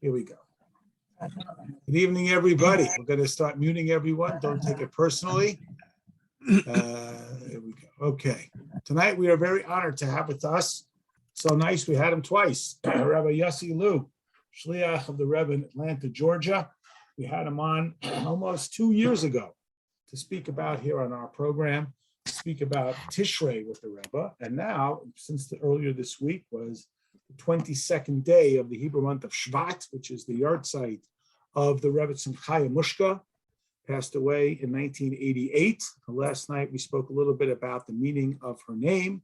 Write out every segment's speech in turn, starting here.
Here we go. Good evening, everybody. We're going to start muting everyone. Don't take it personally. Here we go. Okay. Tonight, we are very honored to have with us. So nice, we had him twice. Rabbi Yossi Lew, Shliach of the Rebbe in Atlanta, Georgia. We had him on almost 2 years ago to speak about here on our program, speak about Tishrei with the Rebbe. And now, since earlier this week was the 22nd day of the Hebrew month of Shvat, which is the yahrzeit of the Rebetzin Chaya Mushka, passed away in 1988. Last night, we spoke a little bit about the meaning of her name,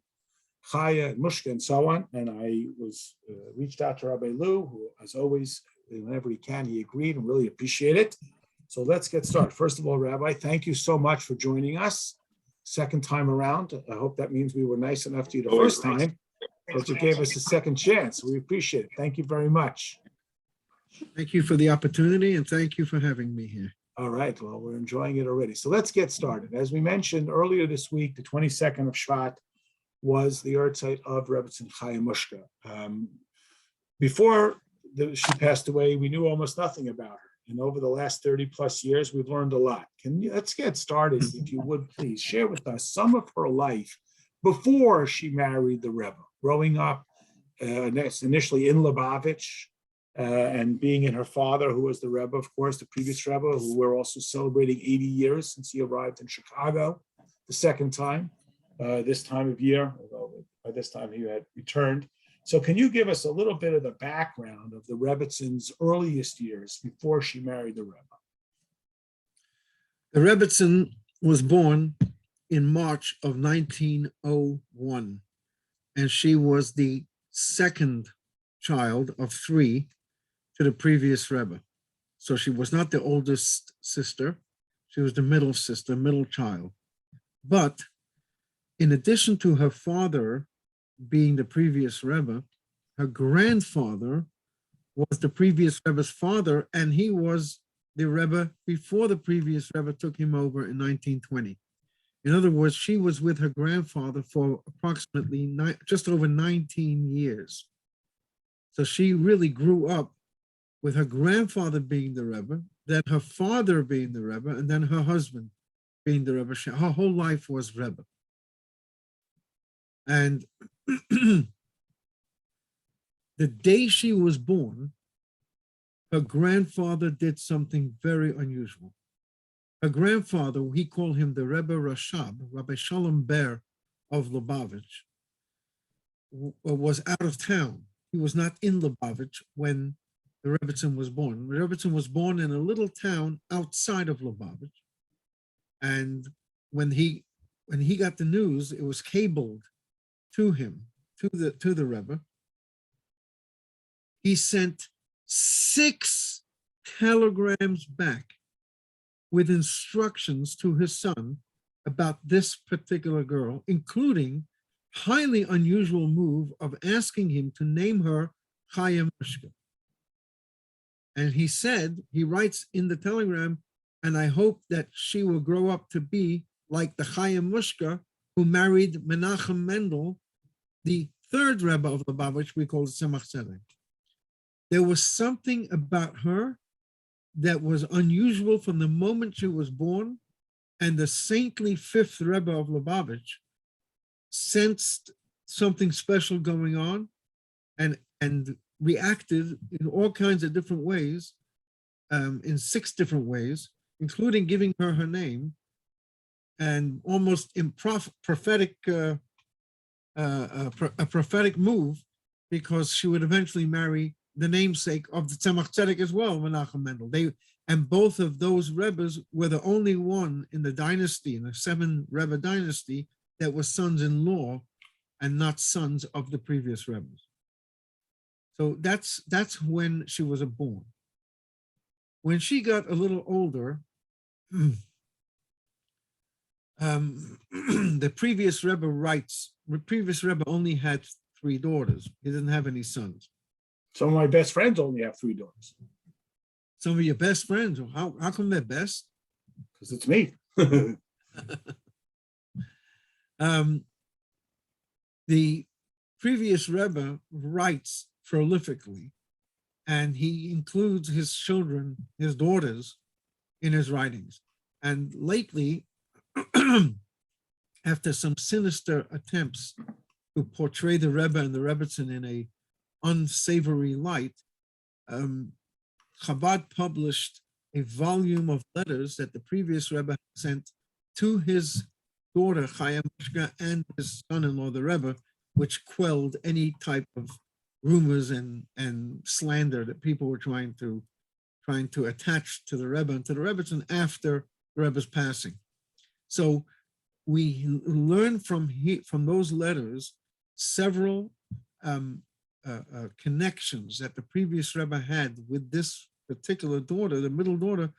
Chaya and Mushka and so on. And I was reached out to Rabbi Lew, who, as always, whenever he can, he agreed and really appreciate it. So let's get started. First of all, Rabbi, thank you so much for joining us. Second time around. I hope that means we were nice enough to you the first time, but you gave us a second chance. We appreciate it. Thank you very much. Thank you for the opportunity, and thank you for having me here. All right. Well, we're enjoying it already. So let's get started. As we mentioned earlier this week, the 22nd of Shvat was the yahrzeit of Rebetzin Chaya Mushka. Before she passed away, we knew almost nothing about her. And over the last 30 plus years, we've learned a lot. Let's get started, if you would, please. Share with us some of her life before she married the Rebbe, growing up initially in Lubavitch, and being in her father, who was the Rebbe, of course, the previous Rebbe, who we're also celebrating 80 years since he arrived in Chicago the second time, this time of year, although by this time he had returned. So can you give us a little bit of the background of the Rebetzin's earliest years before she married the Rebbe? The Rebetzin was born in March of 1901, and she was the second child of 3 to the previous Rebbe. So she was not the oldest sister. She was the middle sister, middle child. But in addition to her father being the previous Rebbe, her grandfather was the previous Rebbe's father, and he was the Rebbe before the previous Rebbe took him over in 1920. In other words, she was with her grandfather for approximately just over 19 years. So she really grew up with her grandfather being the Rebbe, then her father being the Rebbe, and then her husband being the Rebbe. Her whole life was Rebbe. And the day she was born, her grandfather did something very unusual. Her grandfather, we call him the Rebbe Rashab, Rabbi Shalom Ber of Lubavitch, was out of town. He was not in Lubavitch when the Rebetzin was born. The Rebetzin was born in a little town outside of Lubavitch. And when he got the news, it was cabled to him, to the Rebbe. He sent 6 telegrams back with instructions to his son about this particular girl, including highly unusual move of asking him to name her Chaya Mushka. And he writes in the telegram, and I hope that she will grow up to be like the Chaya Mushka who married Menachem Mendel, the third Rebbe of Lubavitch, we call it Tzemach Tzedek. There was something about her that was unusual from the moment she was born, and the saintly fifth Rebbe of Lubavitch sensed something special going on and reacted in all kinds of different ways, in 6 different ways, including giving her her name, and almost in a prophetic move, because she would eventually marry the namesake of the Tzemach Tzedek as well, Menachem Mendel. And both of those Rebbes were the only one in the dynasty, in the 7 Rebbe dynasty, that was sons-in-law and not sons of the previous Rebbes. So that's when she was born. When she got a little older, the previous Rebbe writes, the previous Rebbe only had 3 daughters. He didn't have any sons. Some of my best friends only have 3 daughters. Some of your best friends, how come they're best? Because it's me. The previous Rebbe writes prolifically, and he includes his children, his daughters, in his writings. And lately, after some sinister attempts to portray the Rebbe and the Rebetzin in a unsavory light, Chabad published a volume of letters that the previous Rebbe sent to his daughter Chaya Mushka and his son-in-law, the Rebbe, which quelled any type of rumors and slander that people were trying to attach to the Rebbe and to the Rebetzin after the Rebbe's passing. So we learn from those letters several connections that the previous Rebbe had with this particular daughter, the middle daughter,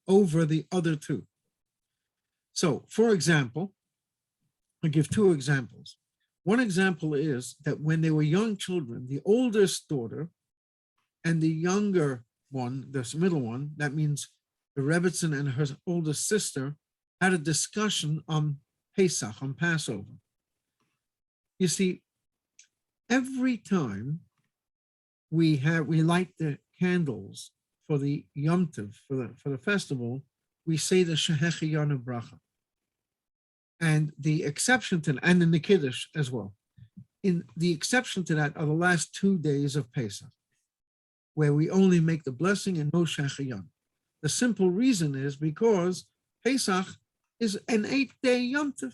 over the other two. So, for example, I'll give two examples. One example is that when they were young children, the oldest daughter and the younger one, this middle one, that means the Rebetzin and her older sister, had a discussion on Pesach, on Passover. You see, every time we light the candles for the Yom Tov, for the festival, we say the Shehechiyanu Bracha. And the exception to that, and in the Kiddush as well, in the exception to that are the last 2 days of Pesach, where we only make the blessing and no Shehechiyanu. The simple reason is because Pesach is an 8-day Yom Tov,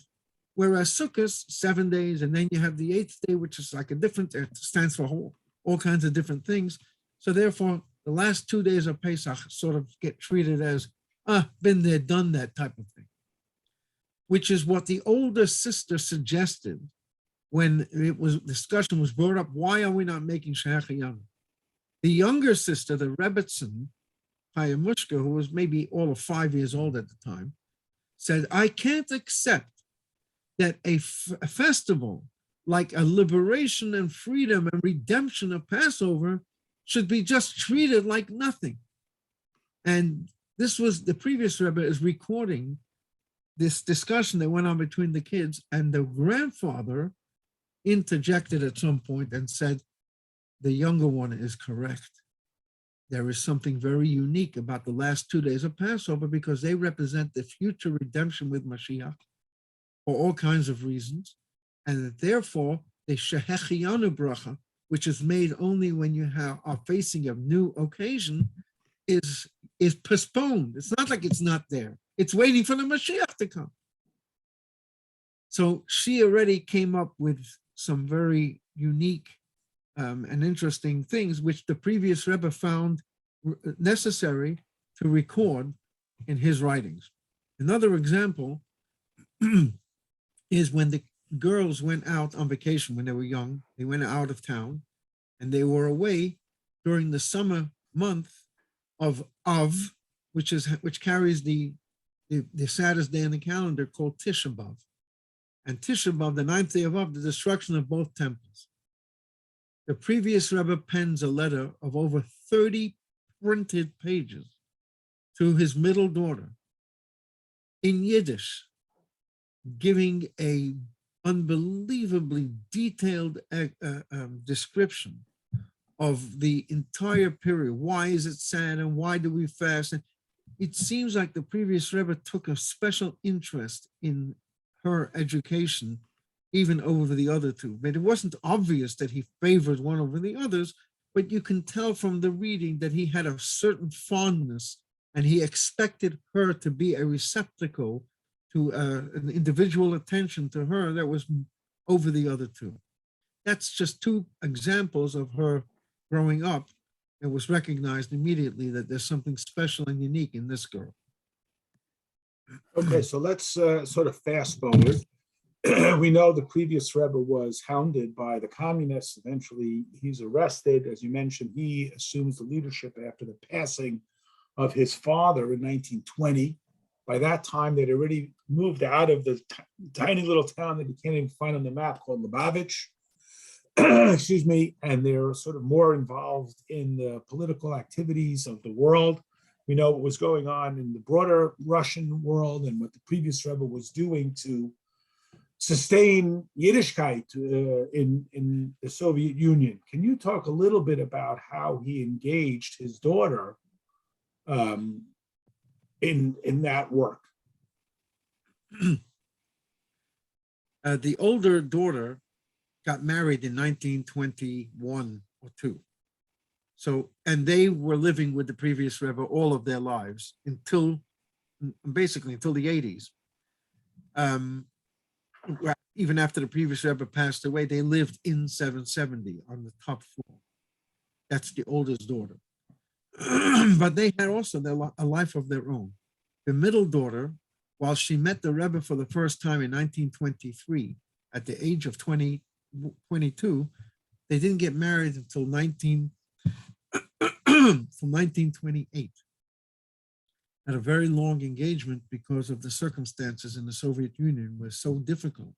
whereas Sukkot 7 days, and then you have the 8th day, which is like a different, it stands for all kinds of different things. So therefore, the last 2 days of Pesach sort of get treated as, been there, done that type of thing, which is what the older sister suggested when discussion was brought up. Why are we not making Shehechiyanu? The younger sister, the Rebetzin, Chaya Mushka, who was maybe all of 5 years old at the time, said, I can't accept that a festival like a liberation and freedom and redemption of Passover should be just treated like nothing. And this was, the previous Rebbe is recording this discussion that went on between the kids, and the grandfather interjected at some point and said, the younger one is correct. There is something very unique about the last 2 days of Passover because they represent the future redemption with Mashiach for all kinds of reasons. And that therefore, the Shehechiyanu Bracha, which is made only when you are facing a new occasion, is postponed. It's not like it's not there. It's waiting for the Mashiach to come. So she already came up with some very unique and interesting things, which the previous Rebbe found necessary to record in his writings. Another example is when the girls went out on vacation when they were young. They went out of town and they were away during the summer month of Av, which carries the saddest day in the calendar, called Tisha B'Av. And Tisha B'Av, the 9th day of Av, the destruction of both temples. The previous Rebbe pens a letter of over 30 printed pages to his middle daughter in Yiddish, giving a unbelievably detailed description of the entire period. Why is it sad and why do we fast? And it seems like the previous Rebbe took a special interest in her education, even over the other two. But it wasn't obvious that he favored one over the others, but you can tell from the reading that he had a certain fondness and he expected her to be a receptacle to an individual attention to her that was over the other two. That's just two examples of her growing up. It was recognized immediately that there's something special and unique in this girl. Okay, so let's sort of fast forward. We know the previous Rebbe was hounded by the communists. Eventually, he's arrested. As you mentioned, he assumes the leadership after the passing of his father in 1920. By that time, they'd already moved out of the tiny little town that you can't even find on the map called Lubavitch. Excuse me, and they're sort of more involved in the political activities of the world. We know what was going on in the broader Russian world and what the previous Rebbe was doing to sustain Yiddishkeit in the Soviet Union. Can you talk a little bit about how he engaged his daughter in that work? The older daughter got married in 1921 or two. So, and they were living with the previous Rebbe all of their lives basically until the 80s. Even after the previous Rebbe passed away, they lived in 770 on the top floor. That's the oldest daughter. But they had also a life of their own. The middle daughter, while she met the Rebbe for the first time in 1923, at the age of 22, they didn't get married until 1928. Had a very long engagement because of the circumstances in the Soviet Union were so difficult,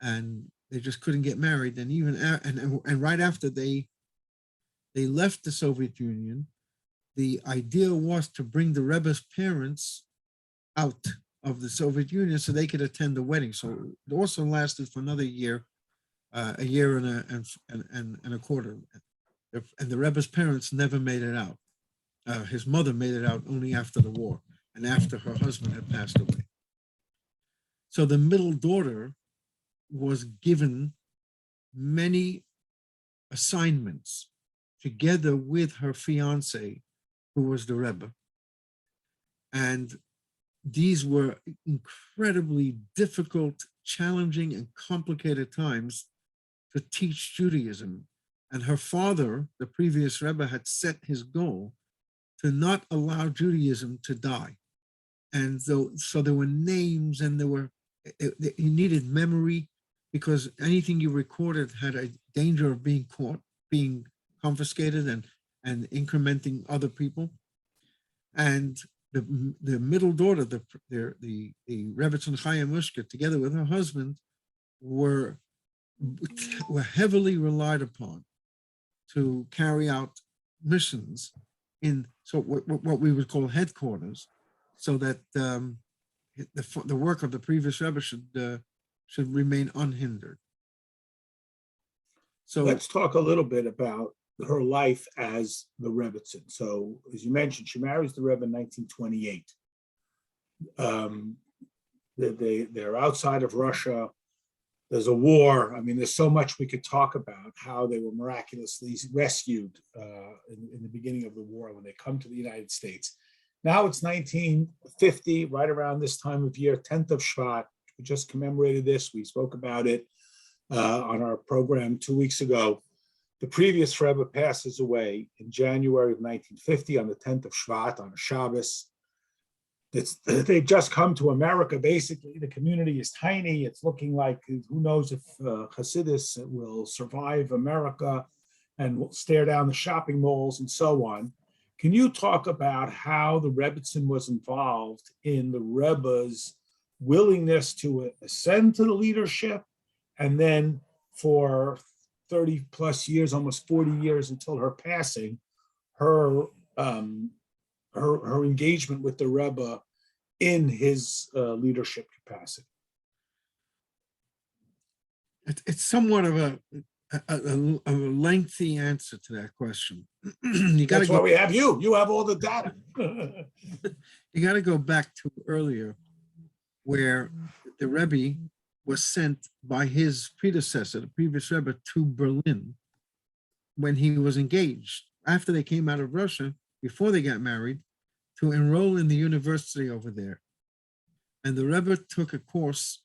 and they just couldn't get married. And even and right after they left the Soviet Union, the idea was to bring the Rebbe's parents out of the Soviet Union so they could attend the wedding. So it also lasted for another year, a year and a quarter. And the Rebbe's parents never made it out. His mother made it out only after the war and after her husband had passed away. So the middle daughter was given many assignments together with her fiance, who was the Rebbe. And these were incredibly difficult, challenging, and complicated times to teach Judaism. And her father, the previous Rebbe, had set his goal to not allow Judaism to die. And so there were names, and he needed memory, because anything you recorded had a danger of being caught, being confiscated, and incrementing other people. And the middle daughter, the Rebetzin Chaya Mushka, together with her husband, were heavily relied upon to carry out missions in what we would call headquarters, so that the work of the previous Rebbe should remain unhindered. So let's talk a little bit about her life as the Rebetzin. So, as you mentioned, she marries the Rebbe in 1928. They're outside of Russia. There's a war. I mean, there's so much we could talk about how they were miraculously rescued in the beginning of the war when they come to the United States. Now it's 1950, right around this time of year, 10th of Shvat. We just commemorated this. We spoke about it on our program 2 weeks ago. The previous Rebbe passes away in January of 1950 on the 10th of Shvat, on a Shabbos. They've just come to America, basically. The community is tiny. It's looking like, who knows if Hasidus will survive America and will stare down the shopping malls and so on. Can you talk about how the Rebetzin was involved in the Rebbe's willingness to ascend to the leadership, and then for 30 plus years, almost 40 years until her passing, her engagement with the Rebbe in his leadership capacity? It's somewhat of a lengthy answer to that question. That's why we have you. You have all the data. You got to go back to earlier, where the Rebbe was sent by his predecessor, the previous Rebbe, to Berlin when he was engaged, after they came out of Russia, before they got married, to enroll in the university over there. And the Rebbe took a course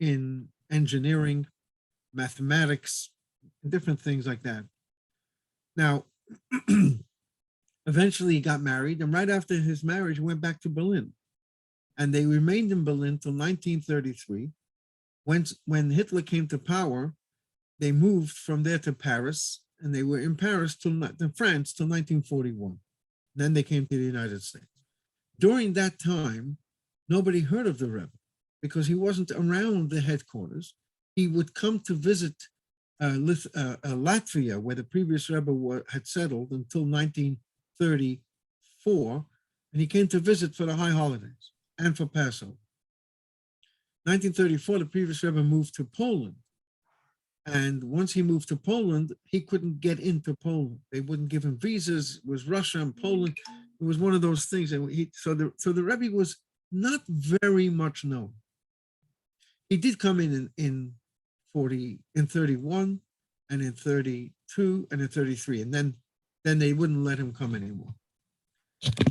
in engineering, mathematics, different things like that. Now, eventually he got married, and right after his marriage, he went back to Berlin. And they remained in Berlin till 1933. When Hitler came to power, they moved from there to Paris, and they were in Paris to France till 1941. Then they came to the United States. During that time, nobody heard of the Rebbe because he wasn't around the headquarters. He would come to visit Latvia, where the previous Rebbe had settled until 1934, and he came to visit for the high holidays and for Passover. 1934, the previous Rebbe moved to Poland. And once he moved to Poland, he couldn't get into Poland. They wouldn't give him visas. It was Russia and Poland. It was one of those things. And so the Rebbe was not very much known. He did come in 31 and in 32 and in 33. And then they wouldn't let him come anymore.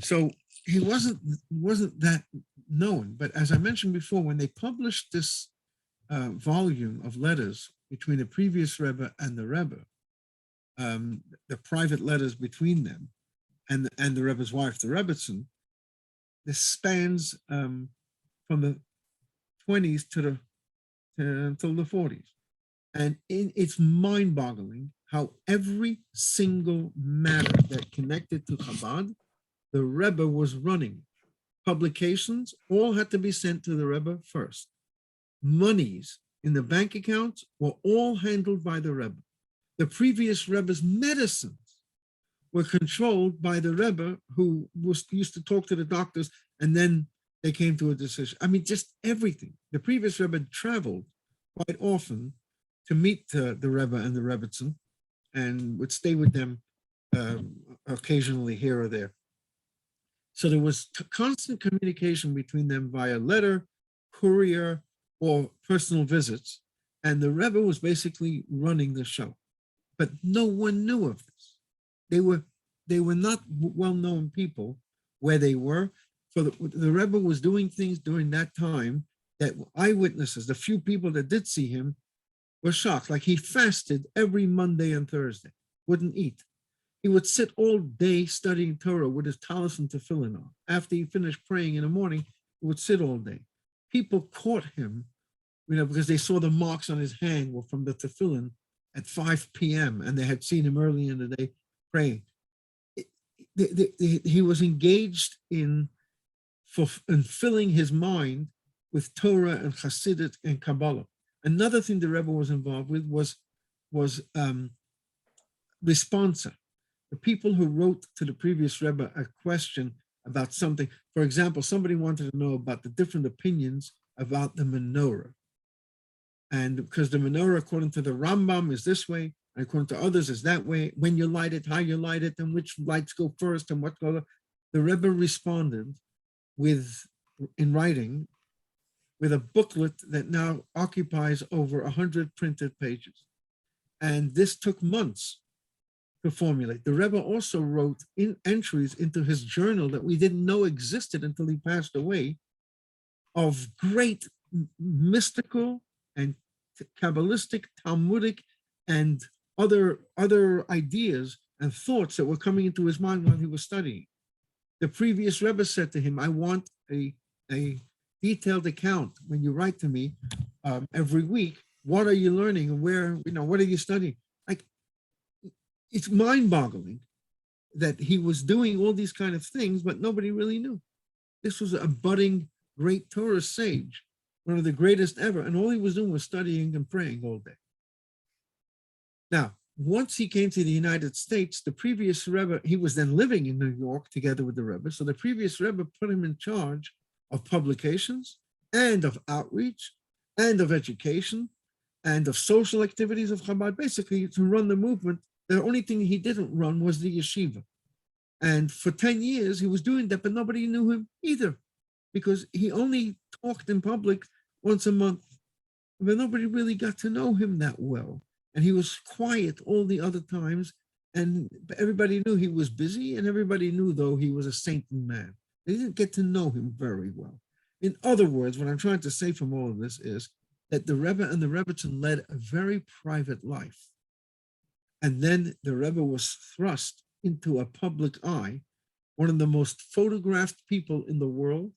So he wasn't that known. But as I mentioned before, when they published this volume of letters between the previous Rebbe and the Rebbe, the private letters between them and the Rebbe's wife, the Rebetzin, this spans from the 20s until the 40s. And it's mind-boggling how every single matter that connected to Chabad, the Rebbe was running. Publications all had to be sent to the Rebbe first. Monies in the bank accounts were all handled by the Rebbe. The previous Rebbe's medicines were controlled by the Rebbe, who used to talk to the doctors, and then they came to a decision. I mean, just everything. The previous Rebbe traveled quite often to meet the Rebbe and the Rebetzin, and would stay with them occasionally here or there. So there was constant communication between them via letter, courier, or personal visits, and the Rebbe was basically running the show. But no one knew of this. They were not well-known people where they were. So the Rebbe was doing things during that time that eyewitnesses, the few people that did see him, were shocked. Like he fasted every Monday and Thursday, wouldn't eat. He would sit all day studying Torah with his talis and tefillin on. After he finished praying in the morning, he would sit all day. People caught him, because they saw the marks on his hand were from the tefillin at 5 p.m. and they had seen him early in the day praying. He was engaged in filling his mind with Torah and Hasidut and Kabbalah. Another thing the Rebbe was involved with was responsa. The people who wrote to the previous Rebbe a question about something. For example, somebody wanted to know about the different opinions about the menorah. And because the menorah, according to the Rambam, is this way, and according to others, is that way. When you light it, how you light it, and which lights go first, and what color. The Rebbe responded in writing, with a booklet that now occupies over 100 printed pages. And this took months to formulate. The Rebbe also wrote entries into his journal that we didn't know existed until he passed away, of great mystical and Kabbalistic, Talmudic, and other ideas and thoughts that were coming into his mind while he was studying. The previous Rebbe said to him, I want a detailed account when you write to me every week. What are you learning, and where, what are you studying? Like, it's mind-boggling that he was doing all these kind of things, but nobody really knew. This was a budding great Torah sage, one of the greatest ever, and all he was doing was studying and praying all day. Now, once he came to the United States, the previous Rebbe, he was then living in New York together with the Rebbe, so the previous Rebbe put him in charge of publications and of outreach and of education and of social activities of Chabad, basically to run the movement. The only thing he didn't run was the yeshiva. And for 10 years, he was doing that, but nobody knew him either, because he only talked in public once a month, but nobody really got to know him that well. And he was quiet all the other times, and everybody knew he was busy, and everybody knew, though, he was a saintly man. They didn't get to know him very well. In other words, what I'm trying to say from all of this is that the Rebbe and the Rebbetzin led a very private life. And then the Rebbe was thrust into a public eye, one of the most photographed people in the world.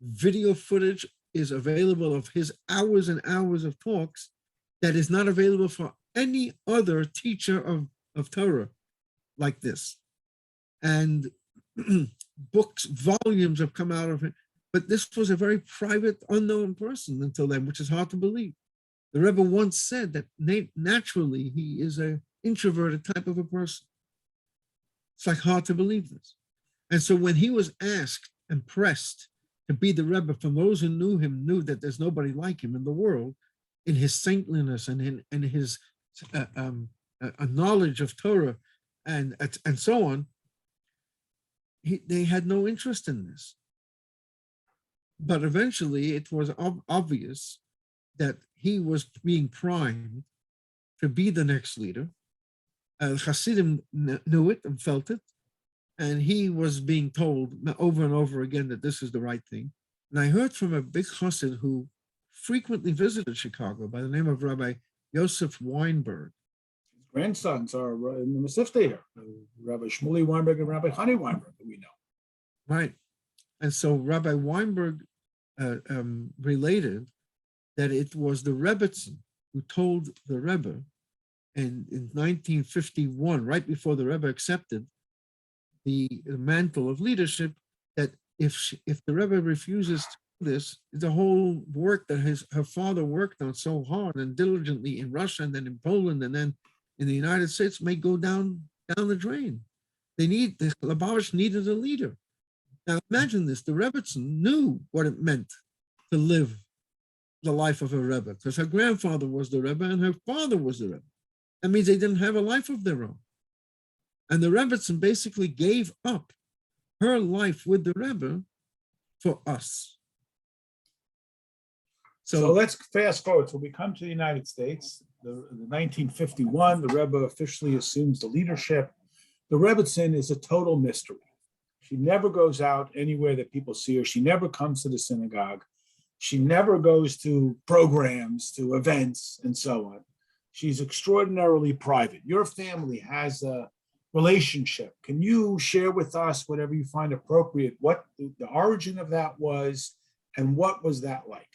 Video footage is available of his hours and hours of talks that is not available for any other teacher of Torah like this. And books, volumes have come out of it, but this was a very private, unknown person until then, which is hard to believe. The Rebbe once said that naturally he is an introverted type of a person. It's like hard to believe this. And so when he was asked and pressed to be the Rebbe. From those who knew him knew that there's nobody like him in the world, in his saintliness and in his a knowledge of Torah and so on. They had no interest in this. But eventually it was obvious that he was being primed to be the next leader. Hasidim knew it and felt it. And he was being told over and over again that this is the right thing. And I heard from a big Chassid who frequently visited Chicago by the name of Rabbi Yosef Weinberg. His grandsons are in the Masifta here, Rabbi Shmuley Weinberg and Rabbi Hani Weinberg, that we know. Right. And so Rabbi Weinberg related that it was the Rebetzin who told the Rebbe in 1951, right before the Rebbe accepted the mantle of leadership, that if the Rebbe refuses to do this, the whole work that her father worked on so hard and diligently in Russia and then in Poland and then in the United States may go down the drain. The Lubavitch needed a leader. Now imagine this, the Rebetzin knew what it meant to live the life of a Rebbe, because her grandfather was the Rebbe and her father was the Rebbe. That means they didn't have a life of their own. And the Rebetzin basically gave up her life with the Rebbe for us. So let's fast forward. So we come to the United States. The 1951, the Rebbe officially assumes the leadership. The Rebetzin is a total mystery. She never goes out anywhere that people see her. She never comes to the synagogue. She never goes to programs, to events, and so on. She's extraordinarily private. Your family has a relationship. Can you share with us, whatever you find appropriate, what the origin of that was and what was that like?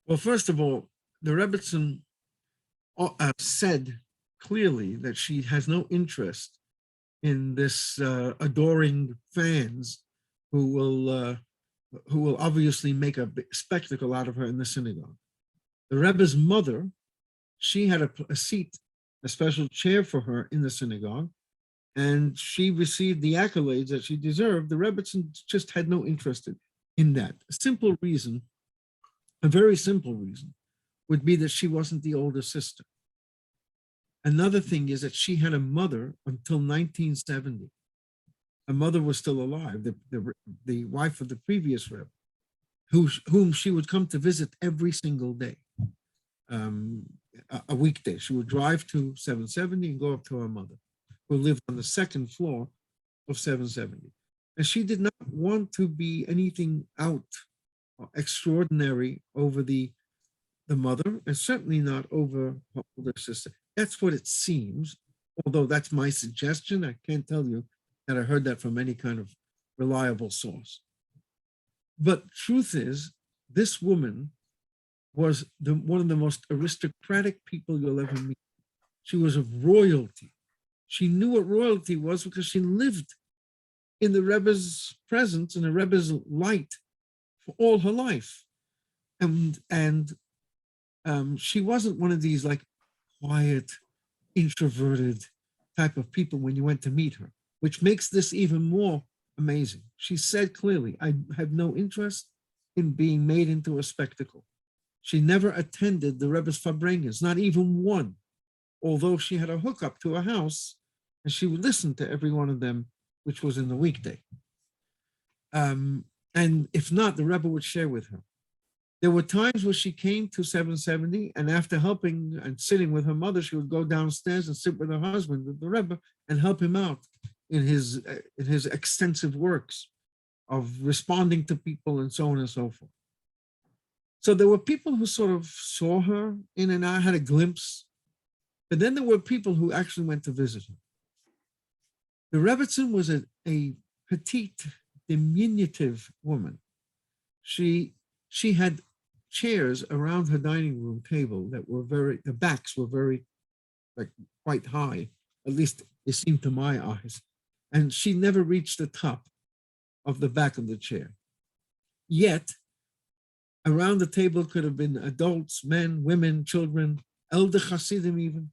Well, first of all, the Rebetzin said clearly that she has no interest in this adoring fans who will obviously make a big spectacle out of her in the synagogue. The Rebbe's mother, she had a seat, a special chair for her in the synagogue, and she received the accolades that she deserved. The Rebetzin just had no interest in that. A very simple reason would be that she wasn't the older sister. Another thing is that she had a mother until 1970. Her mother was still alive, the wife of the previous Rebbe, whom she would come to visit every single day, a weekday. She would drive to 770 and go up to her mother, who lived on the second floor of 770. And she did not want to be anything out extraordinary over the mother, and certainly not over her older sister. That's what it seems, although that's my suggestion. I can't tell you that I heard that from any kind of reliable source. But truth is, this woman was one of the most aristocratic people you'll ever meet. She was of royalty. She knew what royalty was because she lived in the Rebbe's presence, in the Rebbe's light for all her life. And she wasn't one of these like quiet, introverted type of people when you went to meet her, which makes this even more amazing. She said clearly, I have no interest in being made into a spectacle. She never attended the Rebbe's Farbrengens, not even one, although she had a hookup to a house and she would listen to every one of them, which was in the weekday. And if not, the Rebbe would share with her. There were times where she came to 770, and after helping and sitting with her mother, she would go downstairs and sit with her husband, with the Rebbe, and help him out in his extensive works of responding to people and so on and so forth. So there were people who sort of saw her in and out, had a glimpse, but then there were people who actually went to visit her. The Rebetzin was a petite, diminutive woman. She had chairs around her dining room table that were the backs were very, like, quite high, at least it seemed to my eyes. And she never reached the top of the back of the chair. Yet, around the table could have been adults, men, women, children, elder Hasidim even.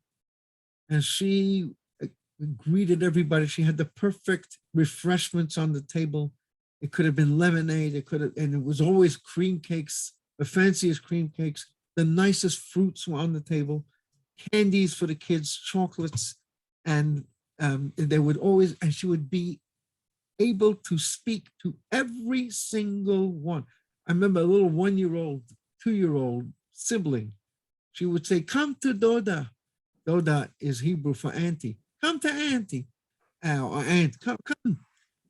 And she greeted everybody. She had the perfect refreshments on the table. It could have been lemonade. It could have, and it was always cream cakes, the fanciest cream cakes, the nicest fruits were on the table, candies for the kids, chocolates, and they would always, and she would be able to speak to every single one. I remember a little 1-year-old, 2-year-old sibling. She would say, "Come to Doda." Doda is Hebrew for auntie. "Come to auntie," or aunt, come.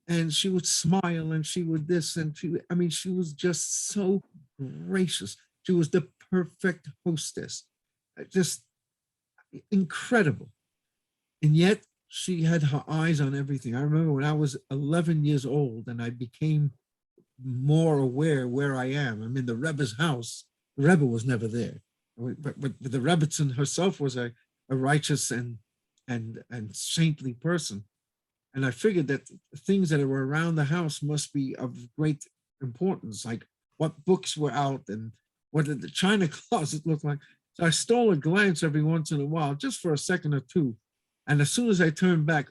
And she would smile and she would this and she was just so gracious. She was the perfect hostess, just incredible. And yet she had her eyes on everything. I remember when I was 11 years old and I became more aware where I am. I'm in the Rebbe's house. The Rebbe was never there. But the Rebetzin herself was a righteous and saintly person. And I figured that things that were around the house must be of great importance, like what books were out and what did the china closet look like. So I stole a glance every once in a while, just for a second or two. And as soon as I turned back,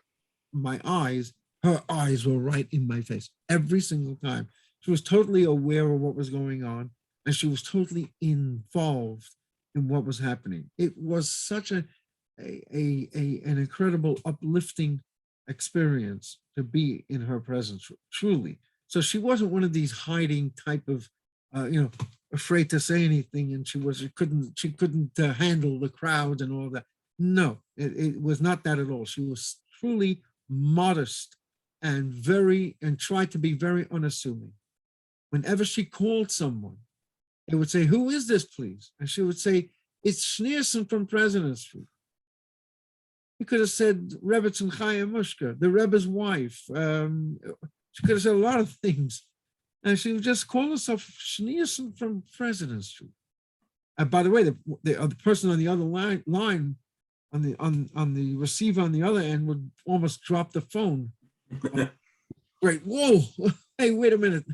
her eyes were right in my face every single time. She was totally aware of what was going on, and she was totally involved in what was happening. It was such an incredible, uplifting experience to be in her presence, truly. So she wasn't one of these hiding type of, afraid to say anything, and she couldn't handle the crowd and all that. No, it was not that at all. She was truly modest and tried to be very unassuming. Whenever she called someone, they would say, "Who is this, please?" And she would say, "It's Schneerson from President Street." He could have said Rebetzin Chaya Mushka, the Rebbe's wife. She could have said a lot of things. And she would just call herself Schneerson from President Street. And by the way, the person on the other line on the receiver on the other end would almost drop the phone. Great. Whoa. Hey, wait a minute.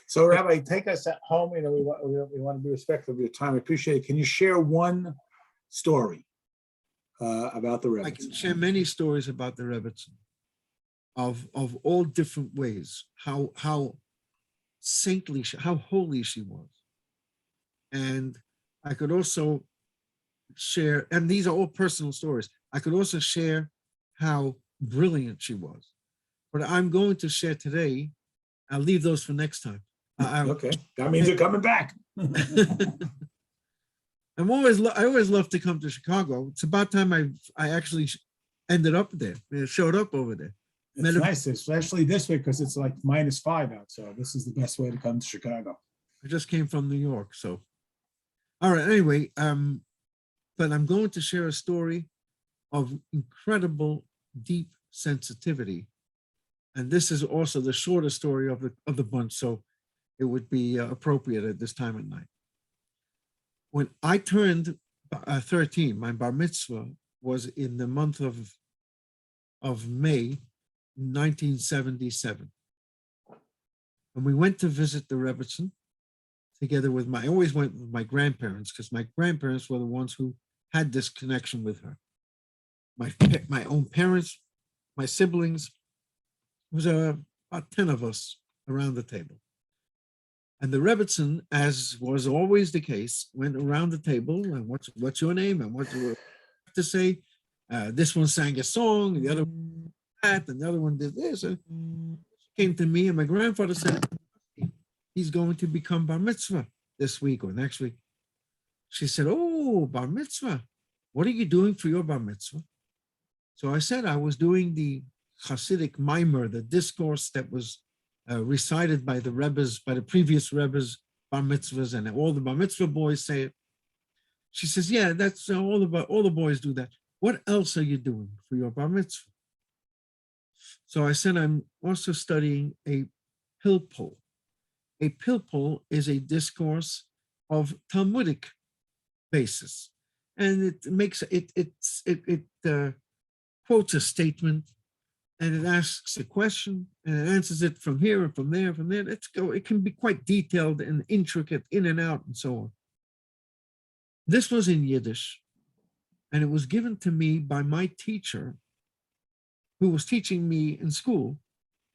So, Rabbi, take us at home. We want to be respectful of your time. I appreciate it. Can you share one story about the Rebetzin? I can share many stories about the Rebetzin of all different ways, how saintly, how holy she was. And I could also share, and these are all personal stories, I could also share how brilliant she was. But I'm going to share today, I'll leave those for next time. Okay, that means you're coming back. I always love to come to Chicago. It's about time I actually ended up there, showed up over there. It's nice, especially this way, because it's like -5 out. So this is the best way to come to Chicago. I just came from New York, so. All right, anyway, but I'm going to share a story of incredible, deep sensitivity. And this is also the shortest story of the bunch, so it would be appropriate at this time at night. When I turned 13, my bar mitzvah was in the month of May, 1977. And we went to visit the Rebetzin together with I always went with my grandparents, because my grandparents were the ones who had this connection with her. My own parents, my siblings, it was about 10 of us around the table. And the Rebetzin, as was always the case, went around the table and what's your name and what do you have to say? This one sang a song, the other one that, and the other one did this. And she came to me, and my grandfather said, "He's going to become bar mitzvah this week or next week." She said, "Oh, bar mitzvah. What are you doing for your bar mitzvah?" So I said I was doing the Hasidic mimer, the discourse that was recited by the Rebbes, by the previous Rebbes bar mitzvahs, and all the bar mitzvah boys say it. She says, "Yeah, that's all the boys do that. What else are you doing for your bar mitzvah?" So I said, "I'm also studying a pilpul." A pilpul is a discourse of Talmudic basis, and it makes it quotes a statement, and it asks a question, and it answers it from here and from there, from there. It can be quite detailed and intricate, in and out, and so on. This was in Yiddish, and it was given to me by my teacher, who was teaching me in school,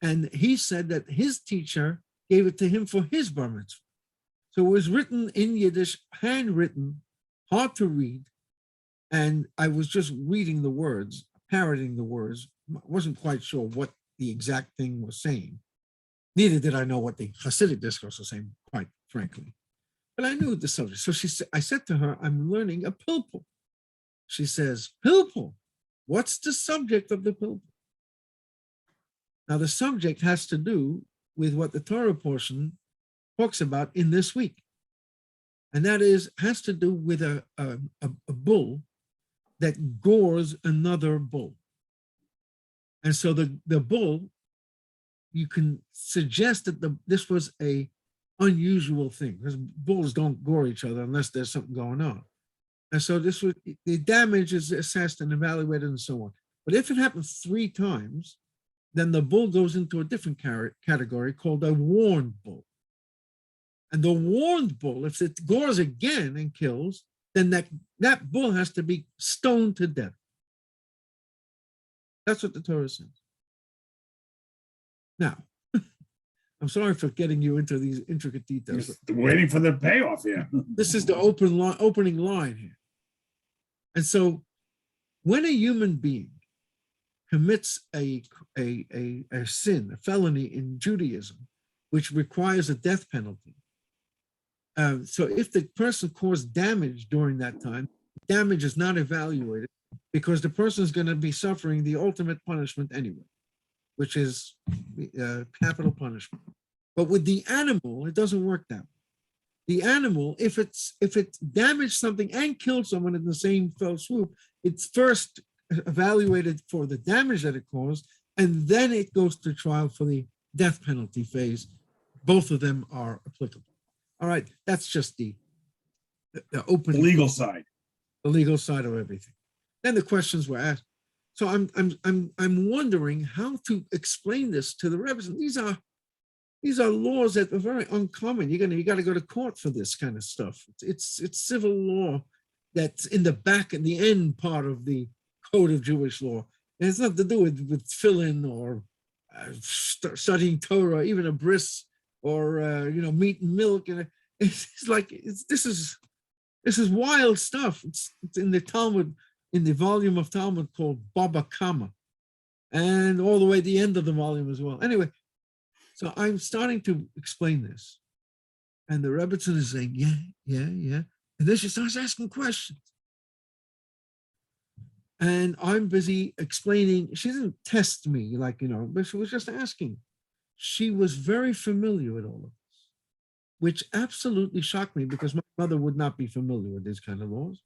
And he said that his teacher gave it to him for his bar mitzvah. So it was written in Yiddish, handwritten, hard to read. And I was just reading the words, parroting the words. I wasn't quite sure what the exact thing was saying. Neither did I know what the Hasidic discourse was saying, quite frankly. But I knew the subject. So I said to her, I'm learning a pilpul. She says, pilpul? What's the subject of the pilpul? Now, the subject has to do with what the Torah portion talks about in this week. And that has to do with a bull that gores another bull. And so the bull, you can suggest that this was a unusual thing, because bulls don't gore each other unless there's something going on. And so the damage is assessed and evaluated and so on. But if it happens 3 times, then the bull goes into a different category called a warned bull. And the warned bull, if it gores again and kills, then that bull has to be stoned to death. That's what the Torah says. Now, I'm sorry for getting you into these intricate details. Just waiting for the payoff here. This is the opening line here. And so when a human being commits a sin, a felony in Judaism, which requires a death penalty, so if the person caused damage during that time, damage is not evaluated because the person is going to be suffering the ultimate punishment anyway, which is capital punishment. But with the animal, it doesn't work that way. The animal, if it damaged something and killed someone in the same fell swoop, it's first evaluated for the damage that it caused, and then it goes to trial for the death penalty phase. Both of them are applicable. All right, that's just the open legal side. The legal side of everything. Then the questions were asked. So I'm wondering how to explain this to the Rebetzin. These are laws that are very uncommon. You got to go to court for this kind of stuff. It's civil law that's in the back and the end part of the code of Jewish law. And it's nothing to do with tefillin or studying Torah, even a bris or meat and milk. And this is wild stuff. It's in the Talmud, in the volume of Talmud called Baba Kama, and all the way at the end of the volume as well. Anyway, so I'm starting to explain this, and the Rebetzin is saying, yeah. And then she starts asking questions. And I'm busy explaining. She didn't test me but she was just asking. She was very familiar with all of this, which absolutely shocked me because my mother would not be familiar with these kind of laws.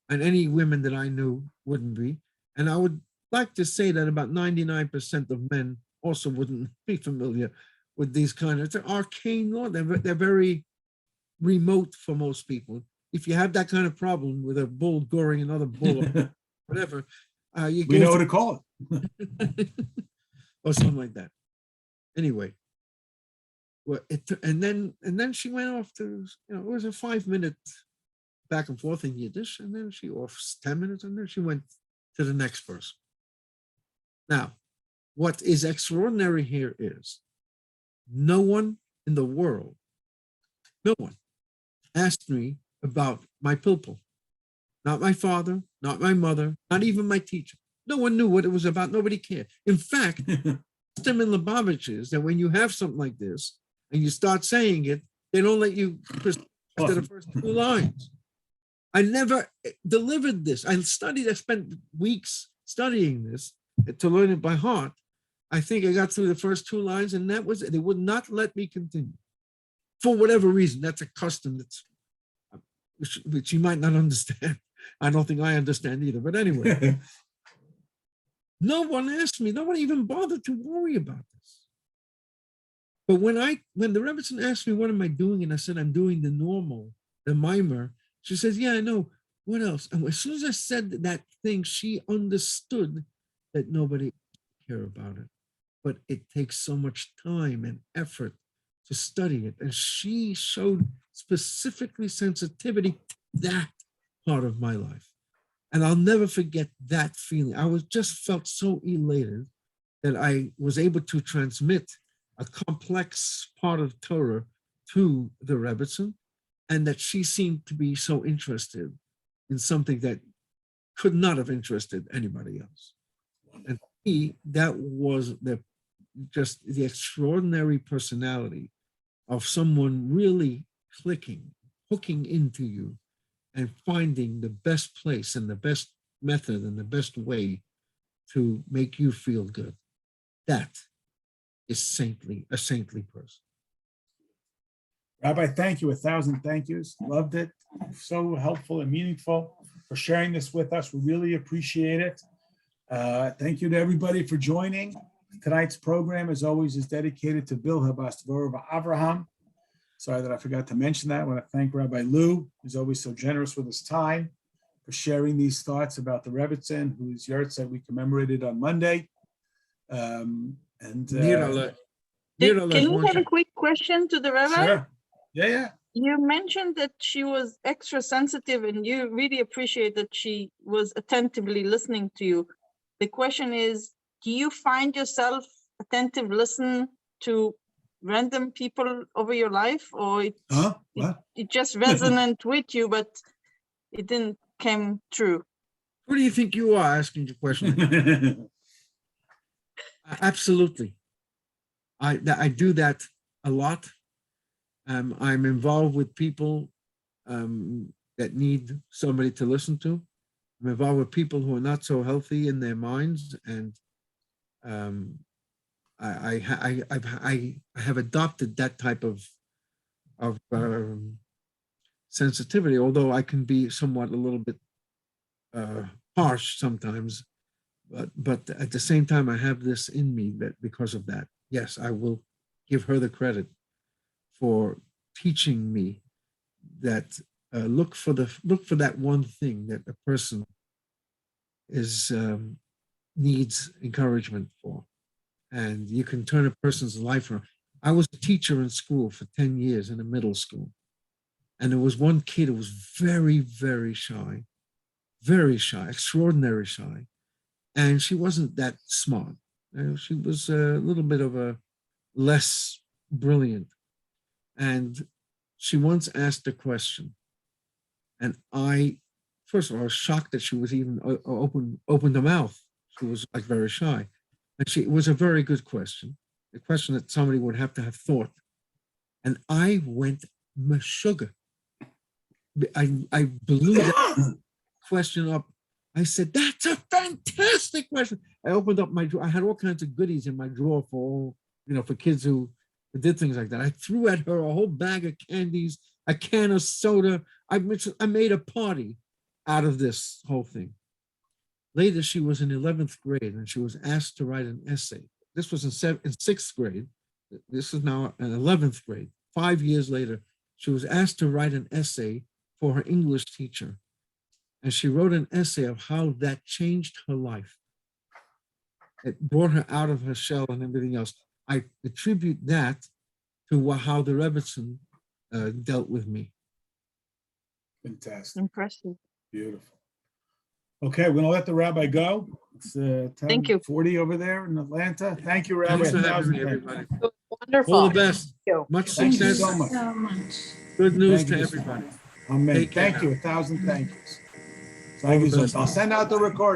And any women that I knew wouldn't be. And I would like to say that about 99% of men also wouldn't be familiar with these kind of arcane law. They're very remote for most people. If you have that kind of problem with a bull goring another bull or whatever, we know what to call it. or something like that. Anyway, well, and then she went off to, it was a 5-minute back and forth in Yiddish, and then she off 10 minutes, and then she went to the next person. Now, what is extraordinary here is no one in the world, no one asked me about my pilpul. Not my father, not my mother, not even my teacher. No one knew what it was about. Nobody cared. In fact, custom in Lubavitch is that when you have something like this and you start saying it, they don't let you after the first 2 lines. I never delivered this. I spent weeks studying this to learn it by heart. I think I got through the first 2 lines, and that was it. They would not let me continue. For whatever reason, that's a custom which you might not understand. I don't think I understand either. But anyway, no one asked me. No one even bothered to worry about this. But when the Rebetzin asked me, what am I doing? And I said, I'm doing the normal, the mimer. She says, yeah, I know. What else? And as soon as I said that thing, she understood that nobody cared about it. But it takes so much time and effort to study it. And she showed specifically sensitivity to that part of my life. And I'll never forget that feeling. I just felt so elated that I was able to transmit a complex part of Torah to the Rebetzin, and that she seemed to be so interested in something that could not have interested anybody else. And that was just the extraordinary personality of someone really hooking into you and finding the best place and the best method and the best way to make you feel good. That is a saintly person. Rabbi, thank you. 1,000 thank yous. Loved it. So helpful and meaningful for sharing this with us. We really appreciate it. Thank you to everybody for joining. Tonight's program, as always, is dedicated to Bill Habastvora Avraham. Sorry that I forgot to mention that. I want to thank Rabbi Lew, who's always so generous with his time, for sharing these thoughts about the Rebetzin, whose yahrzeit we commemorated on Monday. Can we have a quick question to the rabbi? Sure. Yeah. You mentioned that she was extra sensitive and you really appreciate that she was attentively listening to you. The question is, do you find yourself attentive listen to random people over your life, or it just resonant with you, but it didn't come true? Who do you think you are asking the question? Absolutely. I do that a lot. I'm involved with people that need somebody to listen to. I'm involved with people who are not so healthy in their minds, and I have adopted that type of sensitivity, although I can be somewhat a little bit harsh sometimes. But at the same time, I have this in me that because of that, yes, I will give her the credit for teaching me that look for that one thing that a person needs encouragement for, and you can turn a person's life around. I was a teacher in school for 10 years in a middle school, and there was one kid who was very, very shy, extraordinarily shy. And she wasn't that smart. She was a little bit of a less brilliant. And she once asked a question. And first of all, I was shocked that she was even opened her mouth. She was like very shy. And it was a very good question, a question that somebody would have to have thought. And I went meshuggah. I blew that question up. I said, that's a fantastic question. I opened up my drawer. I had all kinds of goodies in my drawer for kids who did things like that. I threw at her a whole bag of candies, a can of soda. I made a party out of this whole thing. Later, she was in 11th grade and she was asked to write an essay. This was in 6th grade. This is now in 11th grade. 5 years later, she was asked to write an essay for her English teacher. And she wrote an essay of how that changed her life. It brought her out of her shell and everything else. I attribute that to how the Rebetzin dealt with me. Fantastic. Impressive. Beautiful. Okay, we're going to let the rabbi go. It's Thank you. 10:40 over there in Atlanta. Thank you, Rabbi. Thanks for having me, 1,000 everybody. Wonderful. All the best. Thank you. Much Thank you success. so much. So much. Good news Thank to you. everybody. Amen. Take care Thank you. 1,000 thank yous. All the Thank you so much. best. I'll send out the recording.